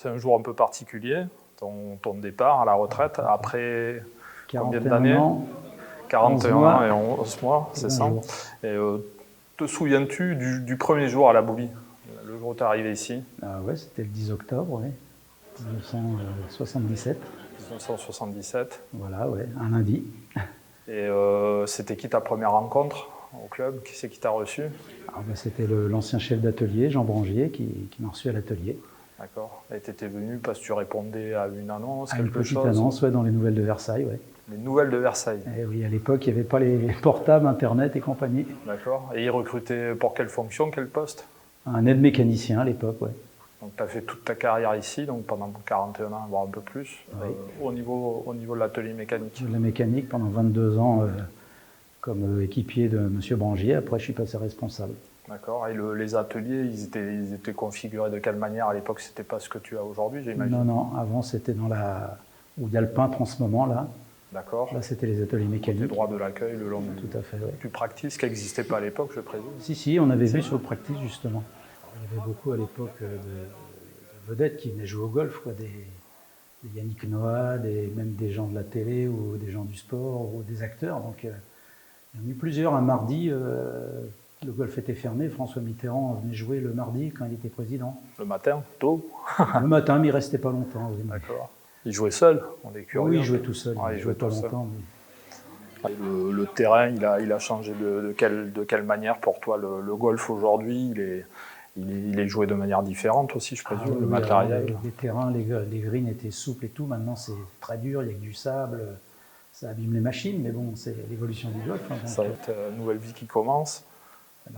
C'est un jour un peu particulier, ton départ à la retraite, après combien 41 d'années? ans, 41 11 ans et 11 mois, c'est ça. Et te souviens-tu du premier jour à la Bobby, le jour où tu es arrivé ici? Ah ouais, c'était le 10 octobre, ouais, 1977. 1977. Voilà, ouais, un lundi. Et c'était qui ta première rencontre au club? Qui c'est qui t'a reçu? Alors, bah, c'était l'ancien chef d'atelier, Jean Brangier, qui m'a reçu à l'atelier. D'accord. Et tu étais venu parce que tu répondais à une annonce, À quelque une petite chose? annonce, ouais, dans les Nouvelles de Versailles, ouais. Les Nouvelles de Versailles. Et oui, à l'époque, il n'y avait pas les portables, Internet et compagnie. D'accord. Et ils recrutaient pour quelle fonction, quel poste? Un aide-mécanicien à l'époque, ouais. Donc tu as fait toute ta carrière ici, donc pendant 41 ans, voire un peu plus, Oui. au niveau de l'atelier mécanique. De la mécanique pendant 22 ans comme équipier de M. Brangier. Après, je suis passé responsable. D'accord. Et les ateliers, ils étaient configurés de quelle manière à l'époque? C'était pas ce que tu as aujourd'hui, j'imagine? Non, non, avant c'était dans où il y a le peintre en ce moment, là. D'accord. Là, c'était les ateliers mécaniques. Les droits de l'accueil le long Tout à fait, oui. du practice qui n'existait pas à l'époque, je présume. Si, on avait vu sur le practice, justement. Il y avait beaucoup à l'époque de vedettes qui venaient jouer au golf, quoi, des Yannick Noah, même des gens de la télé ou des gens du sport ou des acteurs. Donc, il y en a eu plusieurs. Un mardi, le golf était fermé. François Mitterrand venait jouer le mardi quand il était président. Le matin, tôt? Le matin, mais il restait pas longtemps. Oui. D'accord. Il jouait seul? On est curieux. Oui, il jouait tout seul. Ah, il jouait pas longtemps. Mais... Le terrain, il a changé de quelle manière pour toi? Le golf aujourd'hui, il est joué de manière différente aussi, je présume, le matériel. Les terrains, les greens étaient souples et tout. Maintenant, c'est très dur, il n'y a que du sable. Ça abîme les machines, mais bon, c'est l'évolution du golf. Hein, donc, ça va être une nouvelle vie qui commence.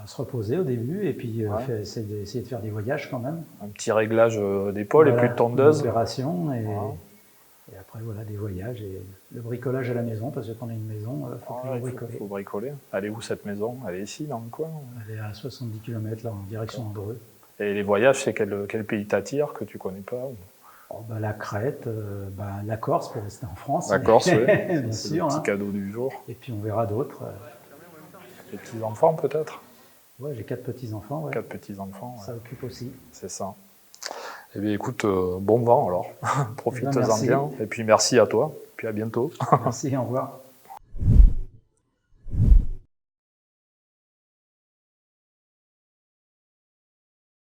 Se reposer au début et puis essayer de faire des voyages quand même. Un petit réglage d'épaule et plus de tondeuse. Une opération et après voilà, des voyages et le bricolage à la maison parce qu'on a une maison, il faut bricoler. Elle est où cette maison? Elle est ici dans le coin? Elle est à 70 km là, en direction de Dreux. Et les voyages, c'est quel pays t'attire que tu connais pas? La Crète, la Corse pour rester en France. La Corse, oui. Bien c'est sûr. Le petit cadeau du jour. Et puis on verra d'autres. Les petits-enfants peut-être? Ouais, j'ai 4 petits-enfants. Ouais. 4 petits-enfants. Ça occupe aussi. C'est ça. Eh bien écoute, bon vent alors. Profite-en bien. Et puis merci à toi. Puis à bientôt. Merci, au revoir.